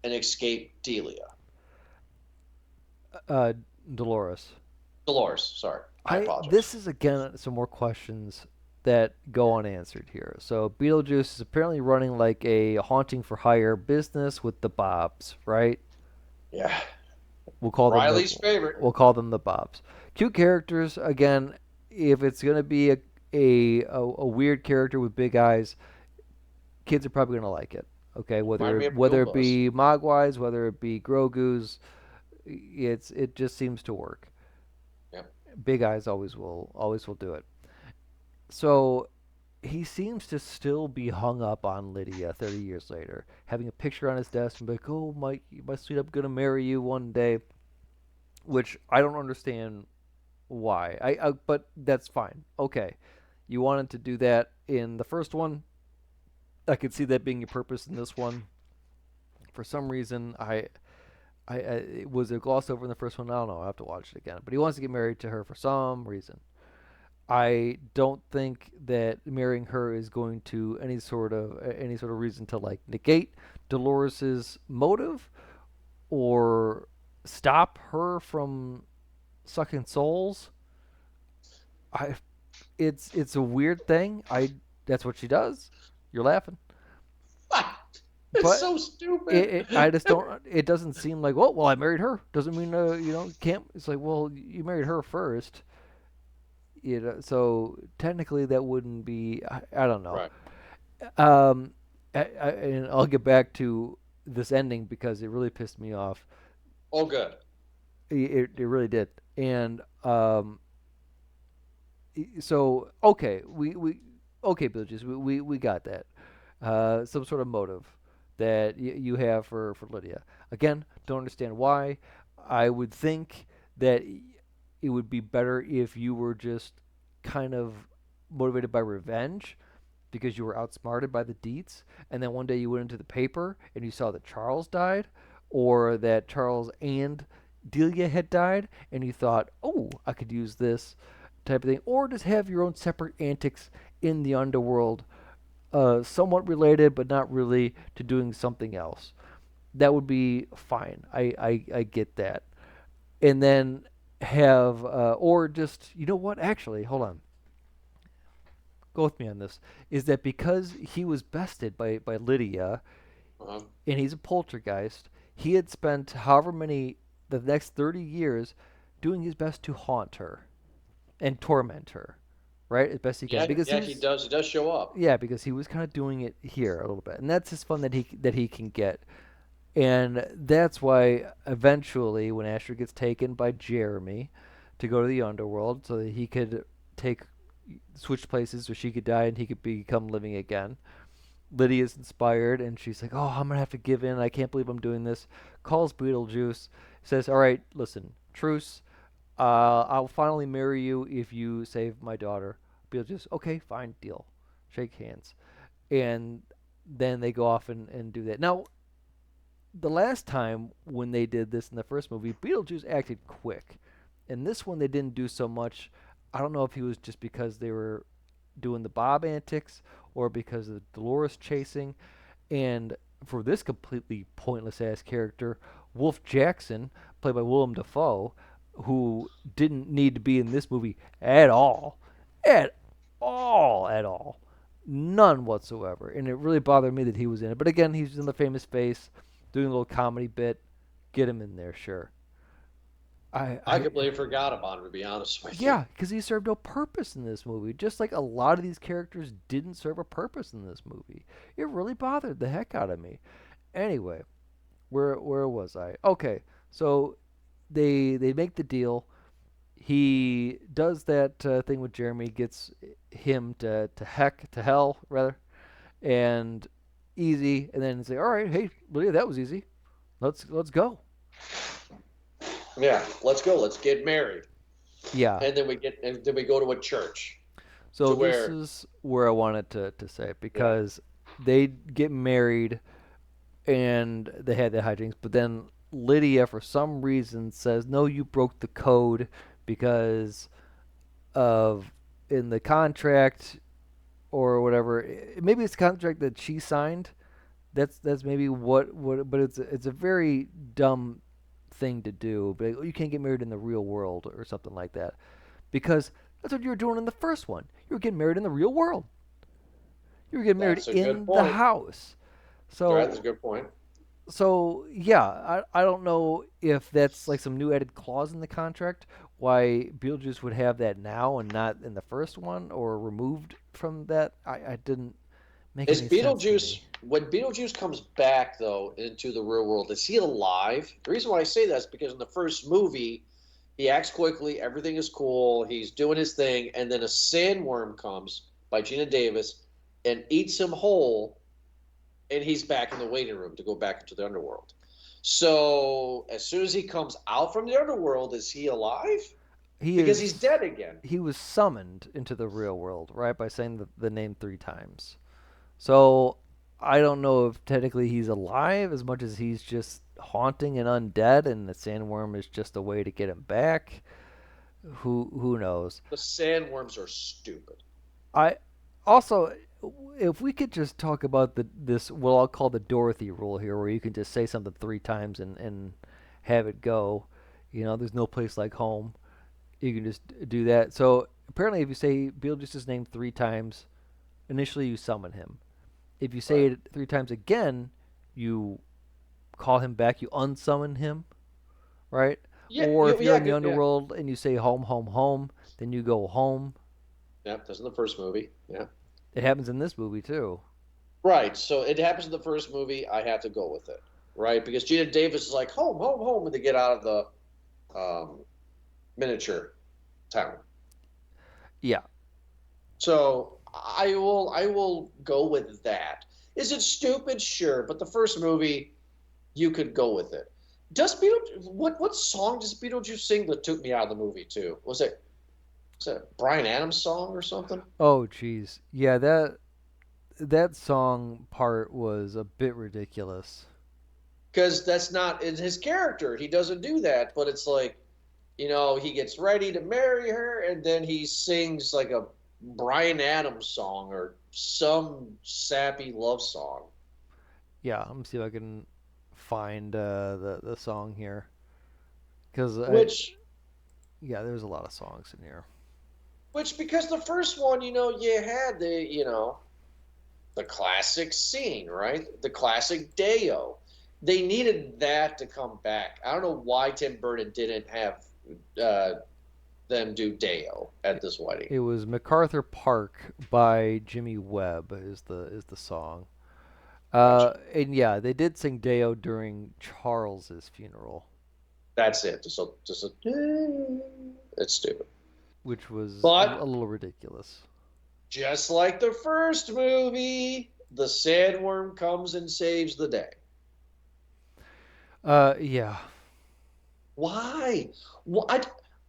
and escape Delia. Uh, Dolores. Dolores, sorry. I I apologize. this is again some more questions that go unanswered here. So Beetlejuice is apparently running like a haunting for hire business with the Bobs, right? Yeah. We'll call them the Riley's favorite. we'll call them the Bobs. Cute characters again. If it's gonna be a weird character with big eyes, kids are probably gonna like it. Okay, Remind me of whether it Goombas. be Mogwais, whether it be Grogu's, it just seems to work. Yep. Big eyes always will do it. So he seems to still be hung up on Lydia 30 years later, having a picture on his desk and be like, "Oh, my sweet, I'm gonna marry you one day," which I don't understand why. But that's fine. Okay, you wanted to do that in the first one. I could see that being your purpose in this one. For some reason, was it glossed over in the first one? I don't know. I have to watch it again. But he wants to get married to her for some reason. I don't think that marrying her is going to any sort of reason to like negate Dolores's motive or stop her from sucking souls. I it's a weird thing. I That's what she does. You're laughing, It's but so stupid. I just don't. It doesn't seem like well I married her doesn't mean can't. It's like well you married her first. So technically that wouldn't be. I don't know. Right. Um, and I'll get back to this ending because it really pissed me off. Oh, good. It really did. And so okay, we okay, Beetlejuice, we got that. Some sort of motive that you have for Lydia. Again, don't understand why. I would think that it would be better if you were just kind of motivated by revenge because you were outsmarted by the Deets, and then one day you went into the paper and you saw that Charles died, or that Charles and Delia had died, and you thought, oh, I could use this type of thing, or just have your own separate antics in the underworld, somewhat related but not really to doing something else. That would be fine. I get that. And then have, or just, you know what? Actually, hold on. Go with me on this. Is that because he was bested by Lydia Uh-huh. and he's a poltergeist, he had spent however many, the next 30 years, doing his best to haunt her and torment her, right? As best he can. Yeah, Because he yeah, he was, does. He does show up. yeah, because he was kind of doing it here a little bit. And that's his fun that he can get. And that's why eventually, when Asher gets taken by Jeremy to go to the underworld so that he could take switch places so she could die and he could become living again. Lydia's inspired and she's like, "Oh, I'm gonna have to give in. I can't believe I'm doing this." Calls Beetlejuice, says, "All right, listen, truce. I'll finally marry you if you save my daughter." Beetlejuice, "Okay, fine, deal." Shake hands, and then they go off and do that. Now, the last time when they did this in the first movie, Beetlejuice acted quick. In this one, they didn't do so much. I don't know if he was just because they were doing the Bob antics or because of Dolores chasing. And for this completely pointless ass character, Wolf Jackson, played by Willem Dafoe, who didn't need to be in this movie at all, at at all, none whatsoever. And it really bothered me that he was in it. But again, he's in the famous face, doing a little comedy bit. Get him in there, sure. I I completely forgot about him, to be honest with you. Yeah, because he served no purpose in this movie. Just like a lot of these characters didn't serve a purpose in this movie. It really bothered the heck out of me. Anyway, where was I? Okay, so they make the deal. He does that thing with Jeremy, gets him to hell rather, and easy. And then say, all right, hey Lydia, that was easy. Let's go. Yeah, let's go. Let's get married, Yeah. and then we go to a church So to this where. is where I wanted to say because they get married and they had the hijinks, but then Lydia, for some reason, says, "No, you broke the code because of in the contract or whatever. Maybe it's a contract that she signed. That's maybe but it's a very dumb thing to do. But you can't get married in the real world or something like that because that's what you were doing in the first one. You were getting married in the real world. You were getting married That's a good in the point. house. That's a So good point. yeah, I don't know if that's like some new added clause in the contract why Beetlejuice would have that now and not in the first one or removed from that. I didn't make Is any sense to Beetlejuice me. when Beetlejuice comes back though into the real world? Is he alive? The reason why I say that is because in the first movie He acts quickly. Everything is cool. He's doing his thing, and then a sandworm comes by Gina Davis and eats him whole, and he's back in the waiting room to go back into the underworld. So as soon as he comes out from the underworld, is he alive? He Because he's is dead again. he was summoned into the real world, right, by saying the name 3 times. So I don't know if technically he's alive as much as he's just haunting and undead, and the sandworm is just a way to get him back. Who knows? The sandworms are stupid. I also, if we could just talk about this what I'll call the Dorothy rule here, where you can just say something 3 times and have it go. There's no place like home. You can just do that. So apparently, if you say Beetlejuice's name 3 times, initially you summon him. If you say Right. it 3 times again, you call him back. You unsummon him, right? Yeah, Or if you're yeah, in the yeah. underworld and you say home, home, home, then you go home. Yeah, that's in the first movie. Yeah. It happens in this movie too. Right. So it happens in the first movie. I have to go with it. Right. Because Gina Davis is like, home, home, home, when they get out of the miniature town. Yeah. So I will go with that. Is it stupid? Sure. But the first movie, you could go with it. Does Beetlejuice, what song does Beetlejuice sing that took me out of the movie too? Was it Brian Adams' song or something? Oh, jeez. Yeah, that song part was a bit ridiculous. Because that's not in his character. He doesn't do that. But it's like, he gets ready to marry her, and then he sings like a Brian Adams song or some sappy love song. Yeah, let me see if I can find the song here, because Which, yeah, there's a lot of songs in here. because the first one, you had the classic scene, right? The classic Deo. They needed that to come back. I don't know why Tim Burton didn't have uh, them do Deo at this wedding. It was MacArthur Park by Jimmy Webb is the song. Gotcha. And yeah, they did sing Deo during Charles's funeral, That's it. It's stupid. which was a But little ridiculous. just like the first movie, the sandworm comes and saves the day. Yeah. Why? Well,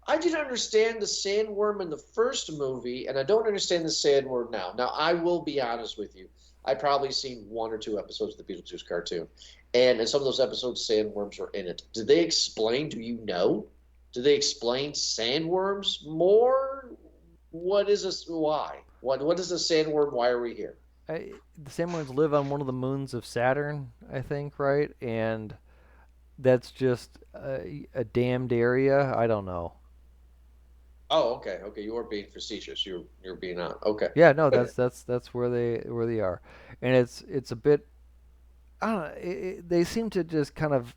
I didn't understand the sandworm in the first movie, and I don't understand the sandworm now. Now, I will be honest with you. I probably seen 1 or 2 episodes of the Beetlejuice cartoon, and in some of those episodes, sandworms are in it. Did they explain? Do you know? Do they explain sandworms more? What is this? Why? What is a sandworm? Why are we here? The Samoans live on one of the moons of Saturn, I think, right? And that's just a damned area. I don't know. Oh, okay, okay. You are being facetious. You're being on. Okay. Yeah, no, that's where they are, and it's a bit. I don't know. They seem to just kind of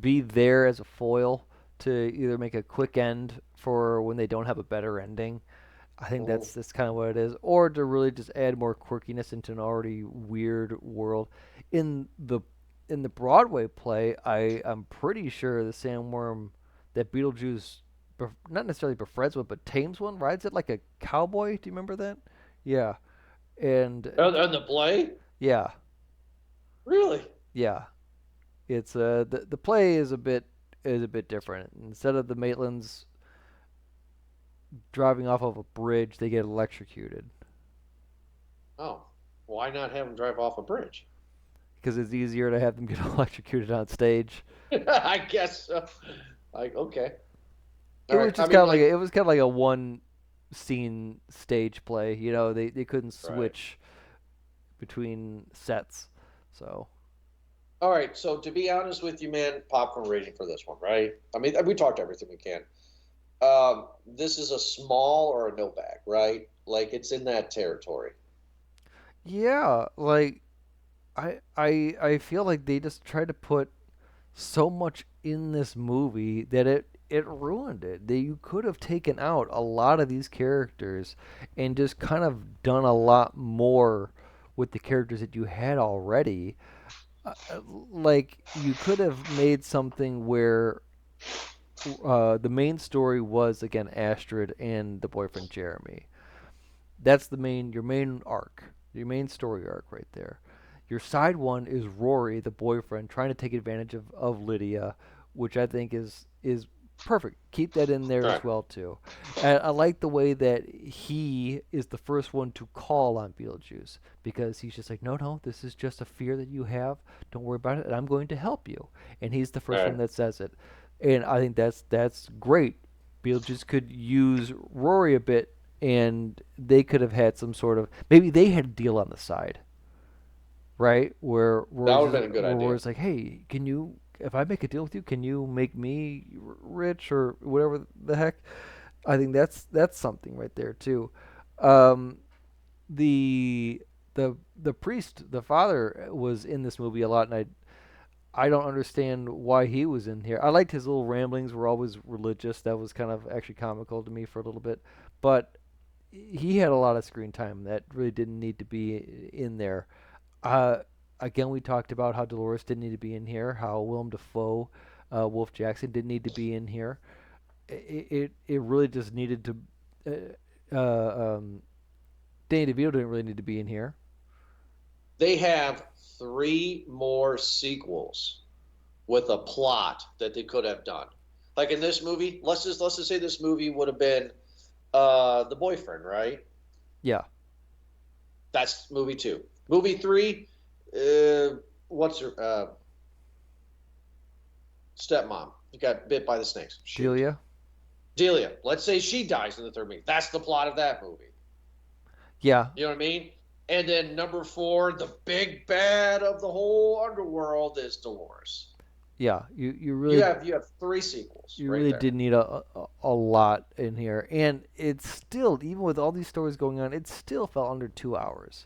be there as a foil to either make a quick end for when they don't have a better ending. I think Mhm. that's kind of what it is, or to really just add more quirkiness into an already weird world. In the in the Broadway play, I'm pretty sure the sandworm that Beetlejuice not necessarily befriends one, but tames one, rides it like a cowboy. Do you remember that? Yeah, and And the play? yeah, Really? yeah. It's the play is a bit different. Instead of the Maitlands driving off of a bridge, they get electrocuted Oh, why not have him drive off a bridge? because it's easier to have them get electrocuted on stage. I guess so. Like, okay. It All was right. I just mean, kind of like like, it was kind of like a one scene stage play. They couldn't right. switch between sets. So All right. So, to be honest with you, man, popcorn rating for this one, right? I mean, we talked everything we can. This is a small or a no bag, right? Like, it's in that territory. yeah, like I feel like they just tried to put so much in this movie that it ruined it. That you could have taken out a lot of these characters and just kind of done a lot more with the characters that you had already. Like you could have made something where the main story was again Astrid and the boyfriend Jeremy. That's your main arc, your main story arc right there. Your side one is Rory, the boyfriend, trying to take advantage of Lydia, which I think is perfect. Keep that in there Right. as well too. And I like the way that he is the first one to call on Beetlejuice because he's just like, no, no, this is just a fear that you have. Don't worry about it, and I'm going to help you. And he's the first one Right. that says it, and I think that's great. Beetlejuice could use Rory a bit, and they could have had some sort of maybe they had a deal on the side, right? That would have been a good Where idea. Rory's like, hey, can you if I make a deal with you, can you make me rich or whatever the heck? I think that's something right there too. Um, the the priest, the father, was in this movie a lot, and I don't understand why he was in here. I liked his little ramblings were always religious. That was kind of actually comical to me for a little bit, but he had a lot of screen time that really didn't need to be in there. Uh, Again, we talked about how Dolores didn't need to be in here, how Willem Dafoe, Wolf Jackson didn't need to be in here. It really just needed to. Danny DeVito didn't really need to be in here. They have 3 more sequels with a plot that they could have done. Like in this movie, let's just say this movie would have been the boyfriend, right? Yeah, That's movie 2. Movie 3, what's her stepmom? You got bit by the snakes. Shoot, Delia. Delia. Let's say she dies in the third movie. That's the plot of that movie. Yeah, You know what I mean? And then number 4, the big bad of the whole underworld is Dolores. yeah. You have 3 sequels You right really there. did need a lot in here, and it's still even with all these stories going on, it still fell under 2 hours,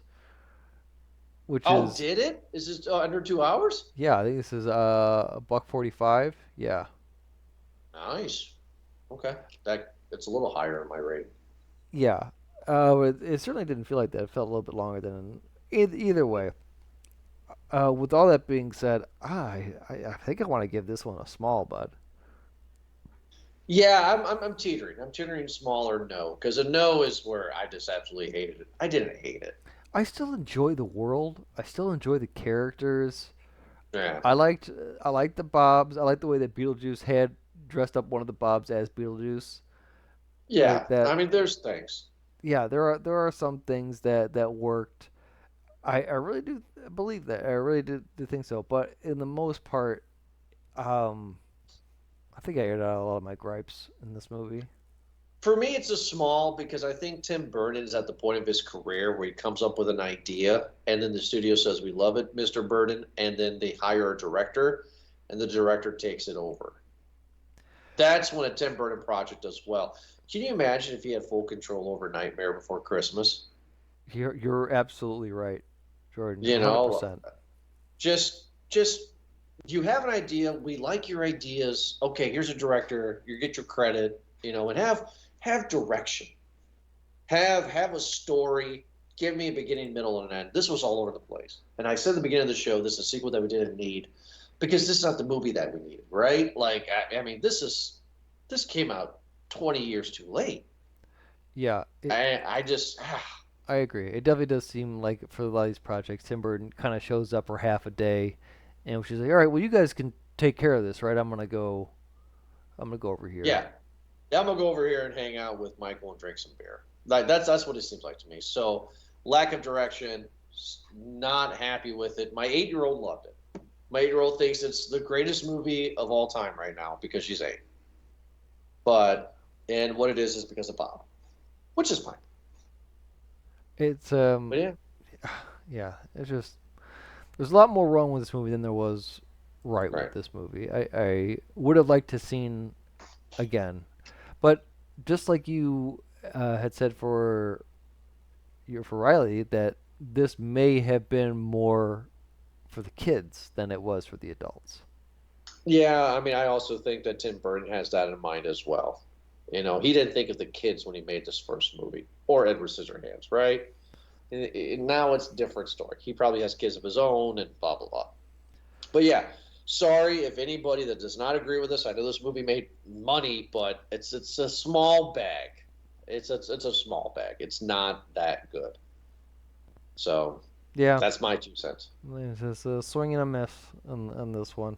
which Oh, is did it? Is this under 2 hours? yeah. I think this is a buck 45. Yeah, Nice. Okay, it's a little higher in my rating. yeah. It certainly didn't feel like that. It felt a little bit longer than either way. With all that being said, I think I want to give this one a small, bud. Yeah, I'm teetering. I'm teetering smaller no, because a no is where I just absolutely hated it. I didn't hate it. I still enjoy the world. I still enjoy the characters. Yeah, I liked I liked the Bobs. I liked the way that Beetlejuice had dressed up one of the Bobs as Beetlejuice. yeah. That I mean, there's things. yeah, there are some things that worked. I really do believe that. I really do think so. But in the most part, um, I think I aired out a lot of my gripes in this movie. For me, it's a small because I think Tim Burton is at the point of his career where he comes up with an idea, and then the studio says, "We love it, Mr. Burton," and then they hire a director, and the director takes it over. That's when a Tim Burton project does well. Can you imagine if he had full control over Nightmare Before Christmas? You're absolutely right, Jordan. You know, 100%. just you have an idea. We like your ideas. Okay, here's a director. You get your credit. And have direction. Have a story. Give me a beginning, middle, and an end. This was all over the place. And I said at the beginning of the show, this is a sequel that we didn't need because this is not the movie that we needed, right? Like, I mean, this came out 20 years too late. Yeah, I just I agree. It definitely does seem like for a lot of these projects, Tim Burton kind of shows up for half a day, and she's like, "All right, well, you guys can take care of this, right? I'm gonna go over here." yeah. Yeah, I'm gonna go over here and hang out with Michael and drink some beer. Like that's what it seems like to me. So lack of direction, not happy with it. My 8-year-old loved it. My 8-year-old thinks it's the greatest movie of all time right now because she's 8. But and what it is because of Bob, which is fine. It's But yeah, yeah, it's just there's a lot more wrong with this movie than there was right with right. this movie. I would have liked to seen again, but just like you had said for Riley that this may have been more for the kids than it was for the adults. Yeah, I mean, I also think that Tim Burton has that in mind as well. He didn't think of the kids when he made this first movie or Edward Scissorhands, right? And now it's a different story. He probably has kids of his own and blah blah blah. But yeah, Sorry if anybody that does not agree with us. I know this movie made money, but it's a small bag. It's a small bag. It's not that good. So Yeah, that's my 2 cents. it's a swing and a miss on this one.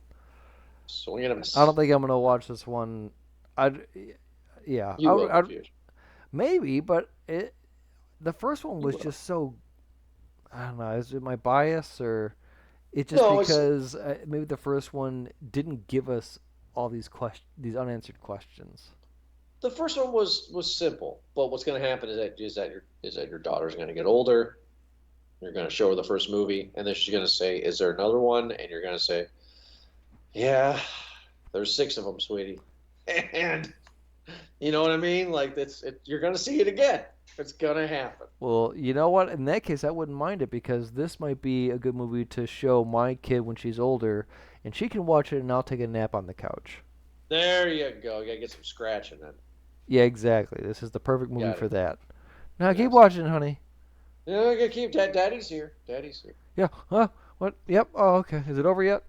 Swing and a miss. I don't think I'm gonna watch this one. I'd yeah, You will in the future. maybe, but the first one You was will. just so I don't know. Is it my bias or it's just No, because maybe the first one didn't give us all these unanswered questions. the first one was simple. But what's going to happen is that your daughter's going to get older. You're going to show her the first movie, and then she's going to say, "Is there another one?" And you're going to say, "Yeah, there's 6 of them, sweetie." And you know what I mean? Like you're going to see it again. It's going to happen. Well, you know what? In that case, I wouldn't mind it because this might be a good movie to show my kid when she's older, and she can watch it, and I'll take a nap on the couch. There you go. You got to get some scratching in. Yeah, exactly. This is the perfect movie Got for it. that. Now keep Yes. watching, honey. Yeah, I got to keep Daddy's here. Daddy's here. Yeah. Huh? What? Yep. Oh, okay. Is it over yet?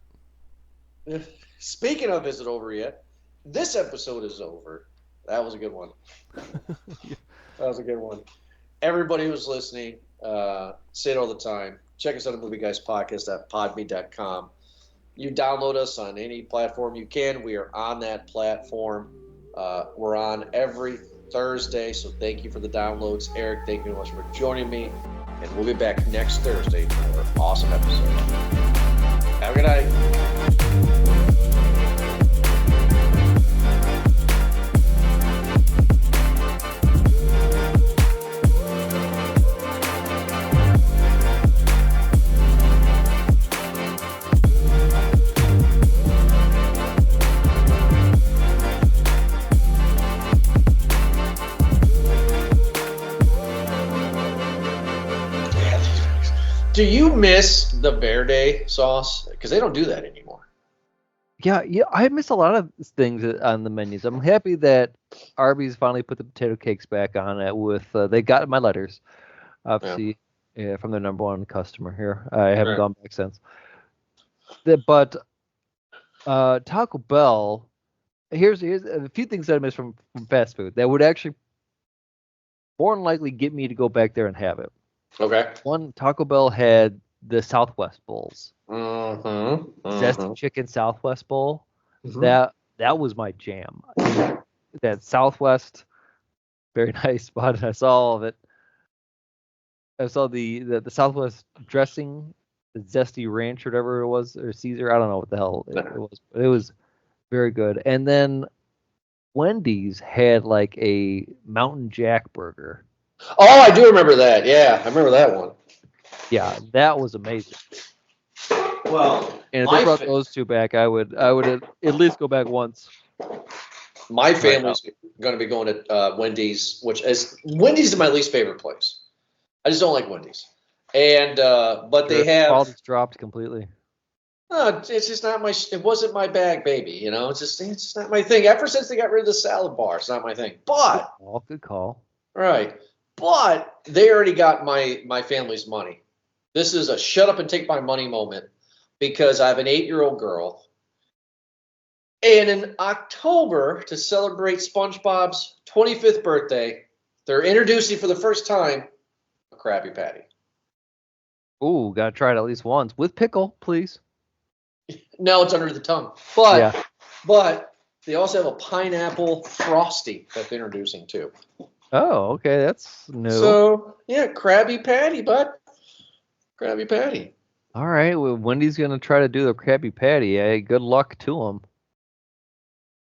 Speaking of, is it over yet? This episode is over. That was a good one. That was a good one. Everybody who's listening, say it all the time. Check us out at Movie Guys Podcast at podme.com. You download us on any platform you can. We are on that platform. We're on every Thursday, so thank you for the downloads. Eric, thank you very much for joining me. And we'll be back next Thursday for an awesome episode. Have a good night. Do you miss the Verde sauce? Because they don't do that anymore. Yeah, I miss a lot of things on the menus. I'm happy that Arby's finally put the potato cakes back on it with they got my letters, obviously, from their number one customer here. I haven't Right. gone back since. But Taco Bell, here's a few things that I miss from fast food that would actually more than likely get me to go back there and have it. Okay. One, Taco Bell had the Southwest Bowls. Mm-hmm. Zesty Chicken Southwest Bowl. Mhm. That was my jam. That Southwest, very nice spot. I saw all of it. I saw the Southwest dressing, the Zesty Ranch, or whatever it was, or Caesar. I don't know what the hell it was, but it was very good. And then Wendy's had like a Mountain Jack burger. Oh, I do remember that. Yeah, I remember that one. Yeah, that was amazing. Well, And if my they brought fa- those two back, I would at least go back once. my family's going to be going to Wendy's, Wendy's is my least favorite place. I just don't like Wendy's. And but they have. Quality's dropped completely. It's just not my. It wasn't my bag, baby. You know, it's just not my thing. Ever since they got rid of the salad bar, it's not my thing. But Good call. right, but they already got my family's money. This is a shut up and take my money moment because I have an 8-year-old girl, and in October to celebrate SpongeBob's 25th birthday, they're introducing for the first time a Krabby Patty. Ooh, gotta try it at least once with pickle, please. No, it's under the tongue, but. Yeah. But they also have a pineapple frosty that they're introducing too. Oh, okay, that's new. So yeah, Krabby Patty, bud. Krabby Patty. All right, well, Wendy's gonna try to do the Krabby Patty. Good luck to them.